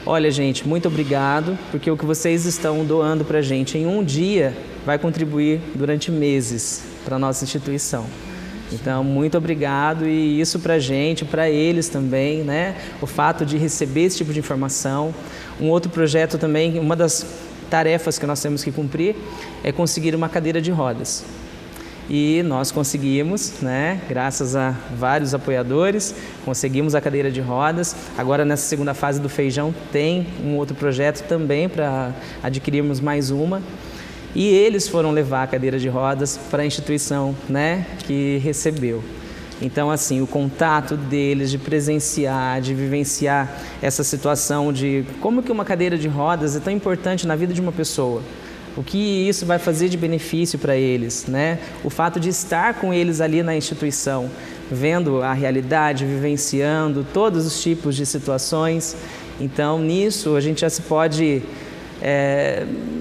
Olha, gente, muito obrigado, porque o que vocês estão doando para a gente em um dia vai contribuir durante meses para a nossa instituição. Então, muito obrigado, e isso para a gente, para eles também, né? O fato de receber esse tipo de informação. Um outro projeto também, uma das tarefas que nós temos que cumprir é conseguir uma cadeira de rodas. E nós conseguimos, né? Graças a vários apoiadores, conseguimos a cadeira de rodas. Agora, nessa segunda fase do feijão, tem um outro projeto também para adquirirmos mais uma. E eles foram levar a cadeira de rodas para a instituição, né, que recebeu. Então, assim, o contato deles, de presenciar, de vivenciar essa situação de como que uma cadeira de rodas é tão importante na vida de uma pessoa. O que isso vai fazer de benefício para eles, né? O fato de estar com eles ali na instituição, vendo a realidade, vivenciando todos os tipos de situações. Então, nisso, a gente já se pode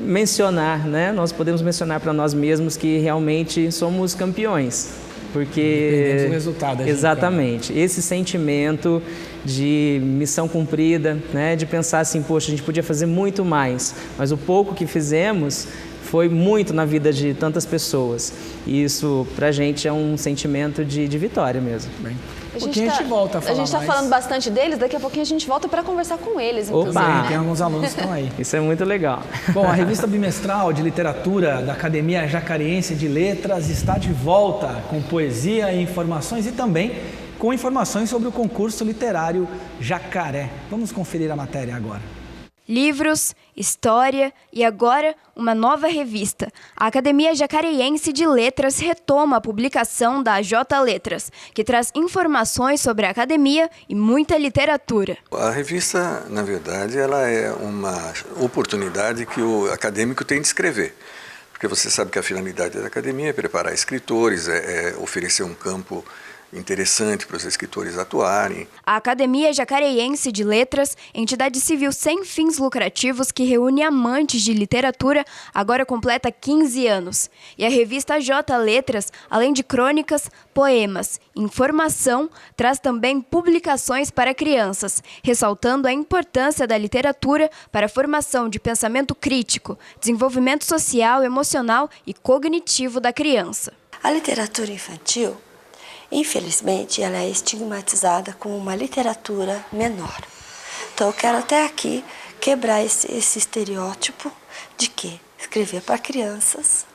mencionar, né? Nós podemos mencionar para nós mesmos que realmente somos campeões, porque do resultado. Exatamente, esse sentimento de missão cumprida, né, de pensar assim, poxa, a gente podia fazer muito mais, mas o pouco que fizemos foi muito na vida de tantas pessoas. E isso, pra gente, é um sentimento de vitória mesmo. Bem, a gente volta a falar. A gente está falando bastante deles, daqui a pouquinho a gente volta para conversar com eles, inclusive. Opa! Né? Tem alguns alunos que estão aí. Isso é muito legal. Bom, a revista bimestral de literatura da Academia Jacareense de Letras está de volta com poesia e informações e também com informações sobre o concurso literário Jacaré. Vamos conferir a matéria agora. Livros, história e agora uma nova revista. A Academia Jacareense de Letras retoma a publicação da J Letras, que traz informações sobre a academia e muita literatura. A revista, na verdade, ela é uma oportunidade que o acadêmico tem de escrever. Porque você sabe que a finalidade da academia é preparar escritores, é oferecer um campo interessante para os escritores atuarem. A Academia Jacareense de Letras, entidade civil sem fins lucrativos que reúne amantes de literatura, agora completa 15 anos. E a revista J Letras, além de crônicas, poemas, informação, traz também publicações para crianças, ressaltando a importância da literatura para a formação de pensamento crítico, desenvolvimento social, emocional e cognitivo da criança. A literatura infantil, infelizmente, ela é estigmatizada como uma literatura menor. Então, eu quero até aqui quebrar esse estereótipo de que escrever para crianças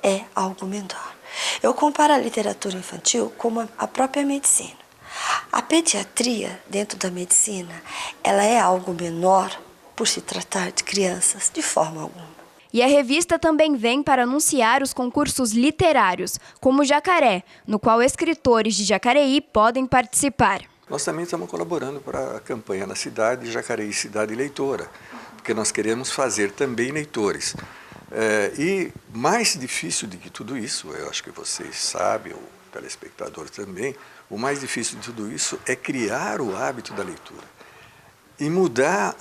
é algo menor. Eu comparo a literatura infantil como a própria medicina. A pediatria, dentro da medicina, ela é algo menor por se tratar de crianças de forma alguma. E a revista também vem para anunciar os concursos literários, como Jacaré, no qual escritores de Jacareí podem participar. Nós também estamos colaborando para a campanha na cidade, Jacareí Cidade Leitora, porque nós queremos fazer também leitores. E mais difícil do que tudo isso, eu acho que vocês sabem, o telespectador também, o mais difícil de tudo isso é criar o hábito da leitura. E mudar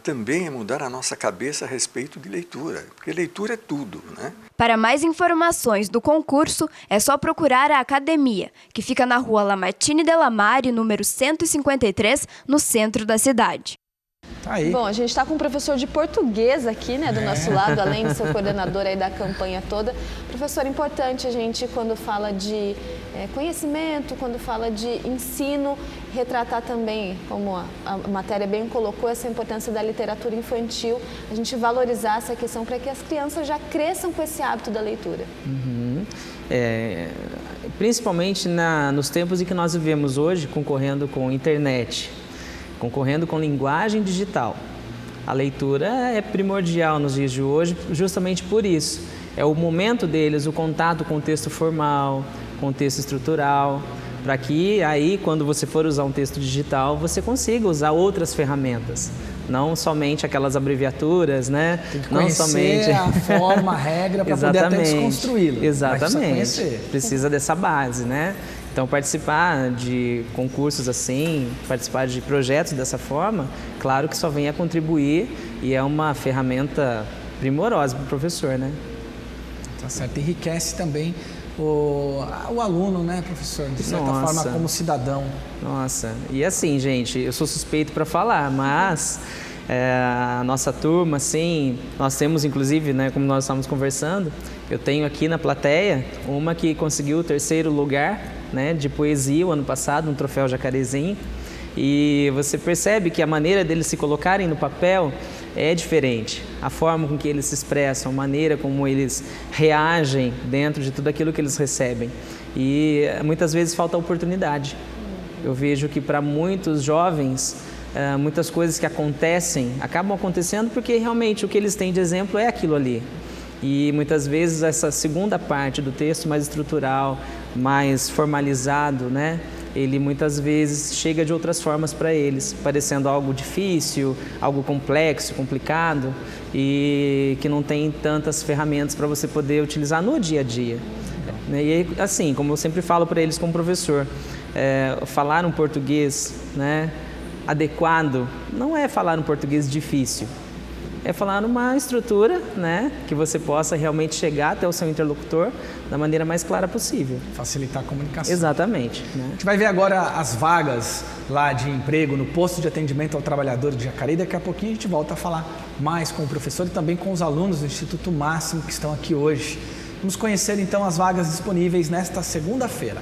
também mudar a nossa cabeça a respeito de leitura, porque leitura é tudo, né? Para mais informações do concurso, é só procurar a academia, que fica na rua Lamartine Delamare, número 153, no centro da cidade. Aí. Bom, a gente está com um professor de português aqui, né, do nosso lado, além de ser coordenador aí da campanha toda. Professor, importante a gente, quando fala de conhecimento, quando fala de ensino, retratar também, como a matéria bem colocou, essa importância da literatura infantil, a gente valorizar essa questão para que as crianças já cresçam com esse hábito da leitura. Principalmente nos tempos em que nós vivemos hoje, concorrendo com internet, concorrendo com linguagem digital. A leitura é primordial nos dias de hoje, justamente por isso. É o momento deles, o contato com o texto formal, com o texto estrutural, para que aí, quando você for usar um texto digital, você consiga usar outras ferramentas. Não somente aquelas abreviaturas, né? Tem que conhecer a forma, a regra, para poder até desconstruí-lo. Exatamente. Precisa dessa base, né? Então, participar de concursos assim, participar de projetos dessa forma, claro que só vem a contribuir e é uma ferramenta primorosa para o professor, né? Tá certo. Enriquece também o aluno, né, professor? De certa forma, como cidadão. Nossa, e assim, gente, eu sou suspeito para falar, mas a nossa turma, assim, nós temos inclusive, né, como nós estávamos conversando, eu tenho aqui na plateia uma que conseguiu o 3º lugar, né, de poesia o ano passado, no Troféu Jacarezinho, e você percebe que a maneira deles se colocarem no papel é diferente. A forma com que eles se expressam, a maneira como eles reagem dentro de tudo aquilo que eles recebem. E muitas vezes falta oportunidade. Eu vejo que para muitos jovens, muitas coisas que acontecem, acabam acontecendo porque realmente o que eles têm de exemplo é aquilo ali. E muitas vezes essa segunda parte do texto mais estrutural, mais formalizado, né? Ele muitas vezes chega de outras formas para eles, parecendo algo difícil, algo complexo, complicado e que não tem tantas ferramentas para você poder utilizar no dia a dia. E assim, como eu sempre falo para eles como professor, falar um português, né, adequado não é falar um português difícil. é falar numa estrutura, né, que você possa realmente chegar até o seu interlocutor da maneira mais clara possível. Facilitar a comunicação. Exatamente. A gente vai ver agora as vagas lá de emprego no posto de atendimento ao trabalhador de Jacareí. Daqui a pouquinho a gente volta a falar mais com o professor e também com os alunos do Instituto Máximo que estão aqui hoje. Vamos conhecer então as vagas disponíveis nesta segunda-feira.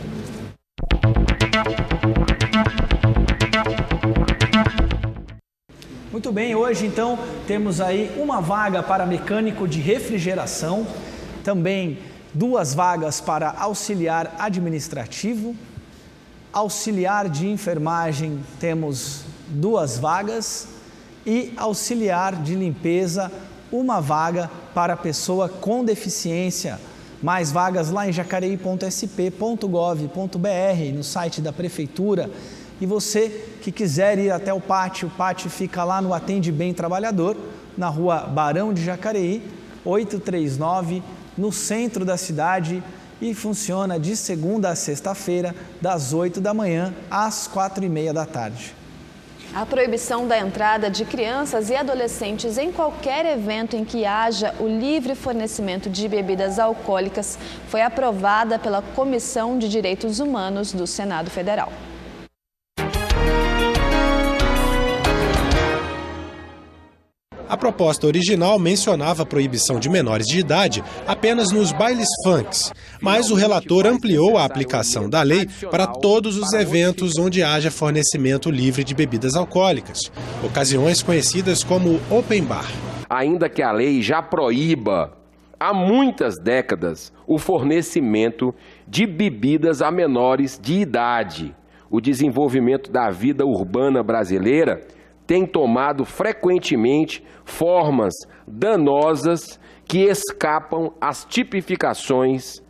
Muito bem, hoje então temos aí uma vaga para mecânico de refrigeração, também 2 vagas para auxiliar administrativo, auxiliar de enfermagem temos 2 vagas e auxiliar de limpeza 1 vaga para pessoa com deficiência. Mais vagas lá em jacareí.sp.gov.br, no site da Prefeitura. E você que quiser ir até o pátio fica lá no Atende Bem Trabalhador, na rua Barão de Jacareí, 839, no centro da cidade, e funciona de segunda a sexta-feira, das 8 da manhã às 4h30 da tarde. A proibição da entrada de crianças e adolescentes em qualquer evento em que haja o livre fornecimento de bebidas alcoólicas foi aprovada pela Comissão de Direitos Humanos do Senado Federal. A proposta original mencionava a proibição de menores de idade apenas nos bailes funks, mas o relator ampliou a aplicação da lei para todos os eventos onde haja fornecimento livre de bebidas alcoólicas, ocasiões conhecidas como open bar. Ainda que a lei já proíba há muitas décadas o fornecimento de bebidas a menores de idade, o desenvolvimento da vida urbana brasileira tem tomado frequentemente formas danosas que escapam às tipificações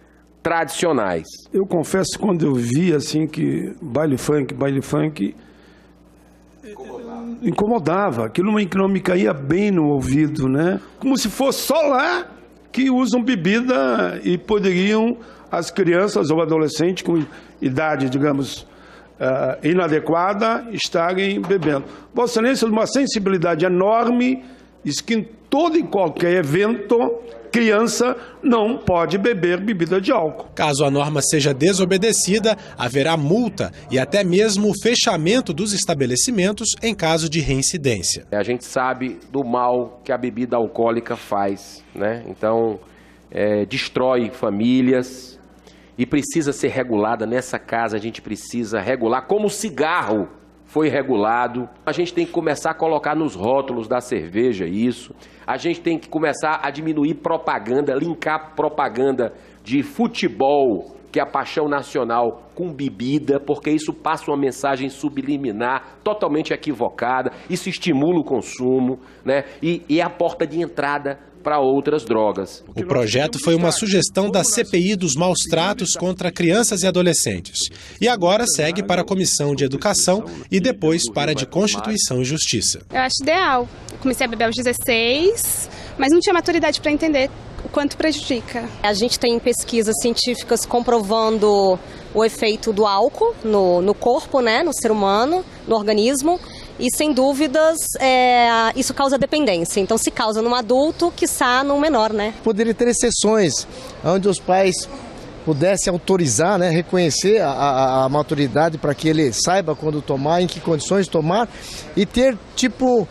tradicionais. Eu confesso, quando eu vi assim que baile funk incomodava. Aquilo não me caía bem no ouvido, né? Como se fosse só lá que usam bebida e poderiam as crianças ou adolescentes com idade, digamos, inadequada estarem bebendo. Vossa Excelência, uma sensibilidade enorme, diz que em todo e qualquer evento, criança não pode beber bebida de álcool. Caso a norma seja desobedecida, haverá multa e até mesmo o fechamento dos estabelecimentos em caso de reincidência. A gente sabe do mal que a bebida alcoólica faz, né? Então, destrói famílias. E precisa ser regulada. Nessa casa a gente precisa regular como o cigarro foi regulado. A gente tem que começar a colocar nos rótulos da cerveja isso. A gente tem que começar a diminuir propaganda, linkar propaganda de futebol, que é a paixão nacional, com bebida, porque isso passa uma mensagem subliminar totalmente equivocada. Isso estimula o consumo, né? E é a porta de entrada para outras drogas. O projeto foi uma sugestão da CPI dos maus tratos contra crianças e adolescentes. E agora segue para a Comissão de Educação e depois para a de Constituição e Justiça. Eu acho ideal. Comecei a beber aos 16, mas não tinha maturidade para entender o quanto prejudica. A gente tem pesquisas científicas comprovando o efeito do álcool no corpo, né, no ser humano, no organismo. E, sem dúvidas, isso causa dependência. Então, se causa num adulto, quiçá num menor, né? Poderia ter exceções, onde os pais pudessem autorizar, né, reconhecer a maturidade para que ele saiba quando tomar, em que condições tomar, e ter, tipo,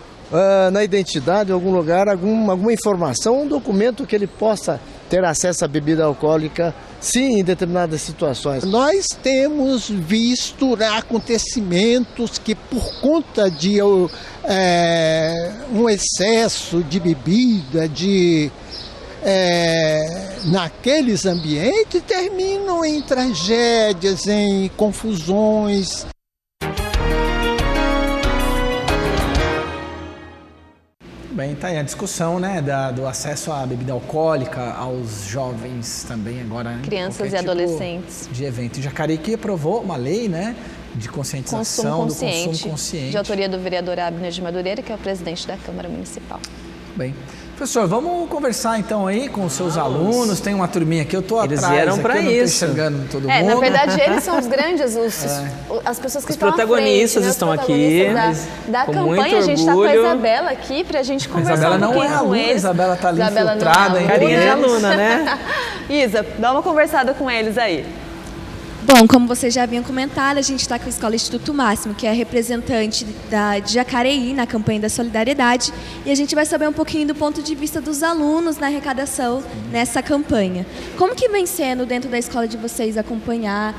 na identidade, em algum lugar, alguma informação, um documento que ele possa ter acesso à bebida alcoólica, sim, em determinadas situações. Nós temos visto acontecimentos que, por conta de um excesso de bebida, naqueles ambientes, terminam em tragédias, em confusões. Bem, tá aí a discussão, né, do acesso à bebida alcoólica aos jovens também agora. Crianças e adolescentes. De evento. E Jacareí que aprovou uma lei, né, de conscientização do consumo consciente. De autoria do vereador Abner de Madureira, que é o presidente da Câmara Municipal. Bem. Professor, vamos conversar então aí com os seus alunos. Tem uma turminha aqui, eu estou atrás. Eles vieram para isso. Eu não estou enxergando todo mundo. Na verdade, eles são os grandes, as pessoas que os estão protagonistas à frente, estão os protagonistas aqui. da campanha. A gente está com a Isabela aqui para a gente conversar um pouquinho com eles. A Isabela está ali Isabela infiltrada. Carinha de aluna, né? Isa, dá uma conversada com eles aí. Bom, como vocês já haviam comentado, a gente está com a Escola Instituto Máximo, que é a representante de Jacareí na campanha da solidariedade, e a gente vai saber um pouquinho do ponto de vista dos alunos na arrecadação nessa campanha. Como que vem sendo dentro da escola de vocês acompanhar,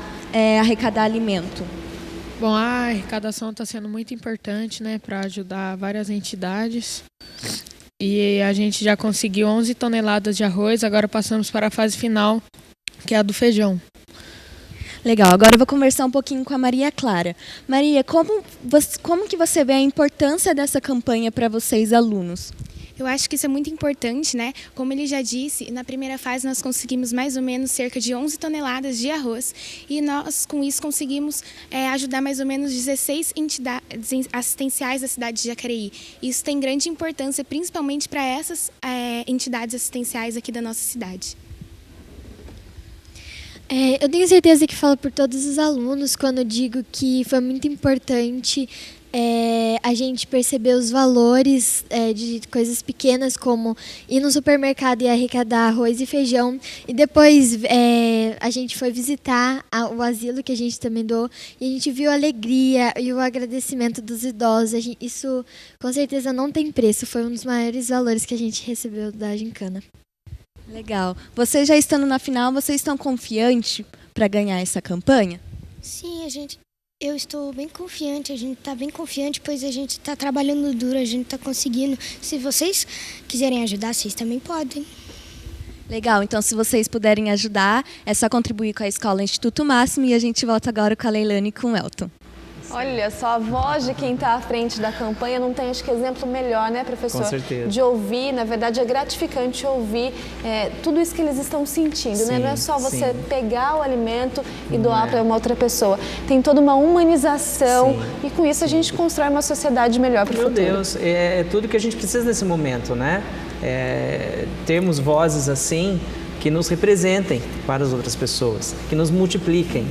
arrecadar alimento? Bom, a arrecadação está sendo muito importante, né, para ajudar várias entidades. E a gente já conseguiu 11 toneladas de arroz, agora passamos para a fase final, que é a do feijão. Legal, agora eu vou conversar um pouquinho com a Maria Clara. Maria, como que você vê a importância dessa campanha para vocês, alunos? Eu acho que isso é muito importante, né? Como ele já disse, na primeira fase nós conseguimos mais ou menos cerca de 11 toneladas de arroz e nós, com isso, conseguimos ajudar mais ou menos 16 entidades assistenciais da cidade de Jacareí. Isso tem grande importância, principalmente para essas entidades assistenciais aqui da nossa cidade. Eu tenho certeza que falo por todos os alunos quando digo que foi muito importante a gente perceber os valores de coisas pequenas, como ir no supermercado e arrecadar arroz e feijão. E depois a gente foi visitar o asilo que a gente também doou e a gente viu a alegria e o agradecimento dos idosos. Isso com certeza não tem preço, foi um dos maiores valores que a gente recebeu da gincana. Legal. Vocês já estando na final, vocês estão confiantes para ganhar essa campanha? Sim, eu estou bem confiante, a gente está bem confiante, pois a gente está trabalhando duro, a gente está conseguindo. Se vocês quiserem ajudar, vocês também podem. Legal, então se vocês puderem ajudar, é só contribuir com a Escola Instituto Máximo e a gente volta agora com a Leilane e com o Elton. Olha só, a voz de quem está à frente da campanha não tem, acho que, exemplo melhor, né, professor? Com certeza. De ouvir, na verdade é gratificante ouvir tudo isso que eles estão sentindo, sim, né? Não é só você sim. pegar o alimento e doar para uma outra pessoa. Tem toda uma humanização sim. E com isso a gente constrói uma sociedade melhor para o futuro. Meu Deus, é tudo que a gente precisa nesse momento, né? Termos vozes assim que nos representem para as outras pessoas, que nos multipliquem.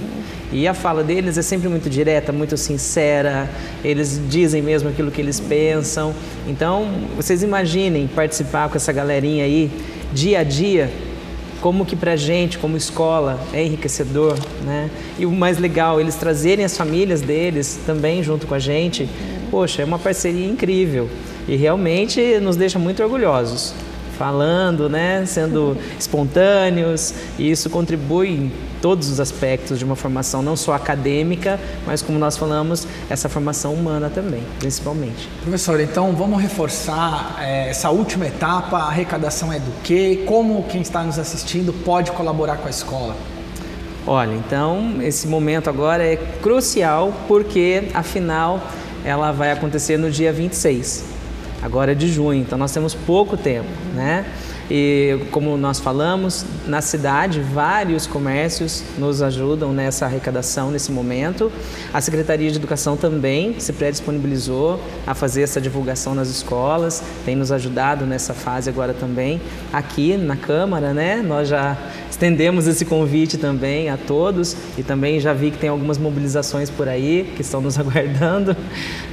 E a fala deles é sempre muito direta, muito sincera, eles dizem mesmo aquilo que eles pensam. Então, vocês imaginem participar com essa galerinha aí, dia a dia, como que pra gente, como escola, é enriquecedor, né? E o mais legal, eles trazerem as famílias deles também junto com a gente. Poxa, é uma parceria incrível e realmente nos deixa muito orgulhosos. Falando, né, sendo espontâneos, e isso contribui em todos os aspectos de uma formação não só acadêmica, mas como nós falamos, essa formação humana também, principalmente. Professor, então vamos reforçar essa última etapa, a arrecadação é do quê? Como quem está nos assistindo pode colaborar com a escola? Olha, então esse momento agora é crucial porque a final ela vai acontecer no dia 26. Agora de junho, então nós temos pouco tempo, né? E como nós falamos, na cidade vários comércios nos ajudam nessa arrecadação nesse momento. A Secretaria de Educação também se predisponibilizou a fazer essa divulgação nas escolas, tem nos ajudado nessa fase agora também. Aqui na Câmara, né? Nós já estendemos esse convite também a todos e também já vi que tem algumas mobilizações por aí que estão nos aguardando.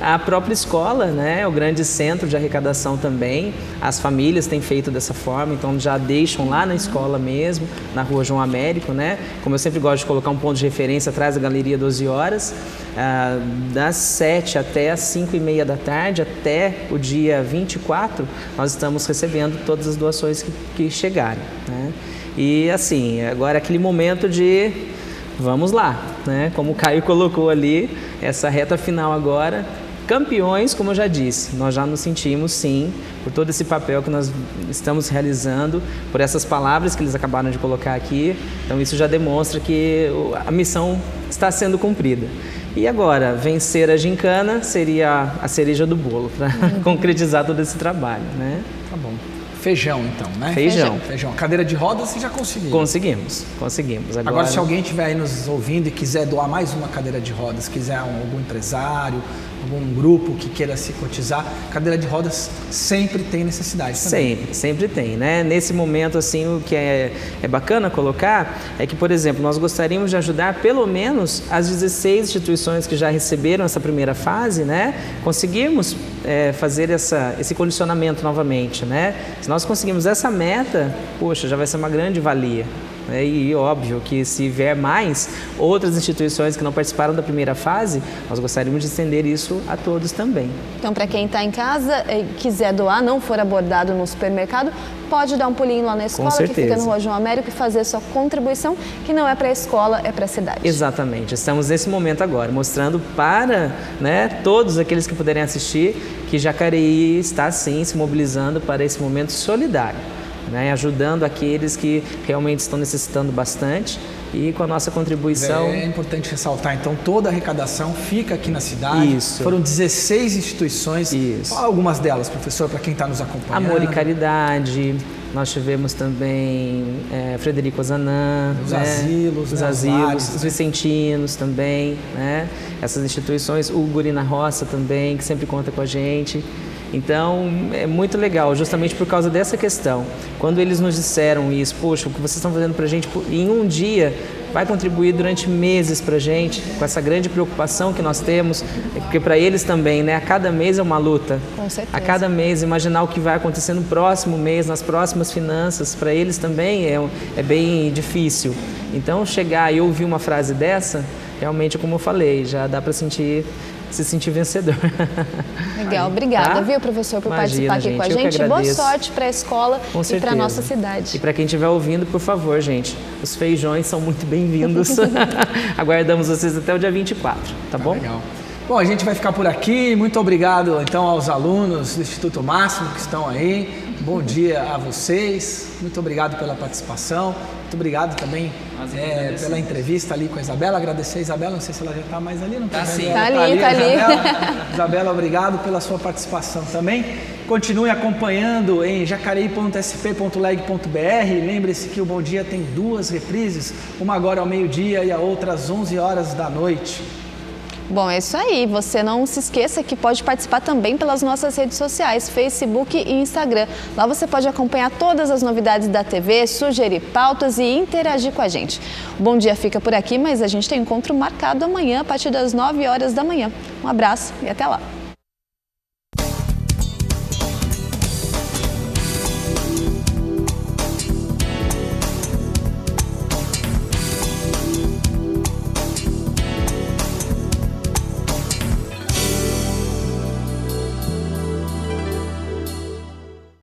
A própria escola, né? O grande centro de arrecadação também, as famílias têm feito dessa forma, então já deixam lá na escola mesmo, na Rua João Américo, né? Como eu sempre gosto de colocar um ponto de referência atrás da Galeria 12 horas, das 7 até as 5h30 da tarde, até o dia 24, nós estamos recebendo todas as doações que chegarem, né? E assim, agora aquele momento de vamos lá, né? Como o Caio colocou ali, essa reta final agora, campeões, como eu já disse, nós já nos sentimos sim, por todo esse papel que nós estamos realizando, por essas palavras que eles acabaram de colocar aqui, então isso já demonstra que a missão está sendo cumprida. E agora, vencer a gincana seria a cereja do bolo, para concretizar todo esse trabalho, né? Tá bom. Feijão, então, né? Feijão. Cadeira de rodas você já conseguiu? Conseguimos. Agora se alguém estiver aí nos ouvindo e quiser doar mais uma cadeira de rodas, quiser algum empresário, algum grupo que queira se cotizar, cadeira de rodas sempre tem necessidade também. Sempre tem, né? Nesse momento, assim, o que é bacana colocar é que, por exemplo, nós gostaríamos de ajudar pelo menos as 16 instituições que já receberam essa primeira fase, né? Conseguirmos fazer esse condicionamento novamente, né? Se nós conseguirmos essa meta, poxa, já vai ser uma grande valia. E óbvio que se vier mais outras instituições que não participaram da primeira fase, nós gostaríamos de estender isso a todos também. Então, para quem está em casa e quiser doar, não for abordado no supermercado, pode dar um pulinho lá na escola, que fica no Rua João Américo, e fazer sua contribuição, que não é para a escola, é para a cidade. Exatamente. Estamos nesse momento agora, mostrando para, né, todos aqueles que puderem assistir, que Jacareí está, sim, se mobilizando para esse momento solidário. Né, ajudando aqueles que realmente estão necessitando bastante e com a nossa contribuição... É importante ressaltar, então, toda a arrecadação fica aqui na cidade. Isso. Foram 16 instituições. Isso. Algumas delas, professor, para quem está nos acompanhando. Amor e Caridade, nós tivemos também Frederico Ozanam, os asilos, os vicentinos também, né? Essas instituições, o Guri na Roça também, que sempre conta com a gente. Então, é muito legal, justamente por causa dessa questão. Quando eles nos disseram isso, poxa, o que vocês estão fazendo para a gente em um dia vai contribuir durante meses para a gente, com essa grande preocupação que nós temos, porque para eles também, né, a cada mês é uma luta. Com certeza. A cada mês, imaginar o que vai acontecer no próximo mês, nas próximas finanças, para eles também é bem difícil. Então, chegar e ouvir uma frase dessa, realmente, como eu falei, já dá para se sentir vencedor. Legal, obrigada, viu, professor, por participar aqui com a gente. Boa sorte para a escola e para a nossa cidade. E para quem estiver ouvindo, por favor, gente, os feijões são muito bem-vindos. Aguardamos vocês até o dia 24, tá bom? Legal. Bom, a gente vai ficar por aqui. Muito obrigado, então, aos alunos do Instituto Máximo que estão aí. Bom dia a vocês. Muito obrigado pela participação. Muito obrigado também pela entrevista ali com a Isabela. Agradecer a Isabela. Não sei se ela já está mais ali. Não está sim. Está ali. Isabela, obrigado pela sua participação também. Continue acompanhando em jacareí.sp.leg.br. Lembre-se que o Bom Dia tem 2 reprises. Uma agora ao meio-dia e a outra às 11 horas da noite. Bom, é isso aí. Você não se esqueça que pode participar também pelas nossas redes sociais, Facebook e Instagram. Lá você pode acompanhar todas as novidades da TV, sugerir pautas e interagir com a gente. O Bom Dia fica por aqui, mas a gente tem encontro marcado amanhã a partir das 9 horas da manhã. Um abraço e até lá.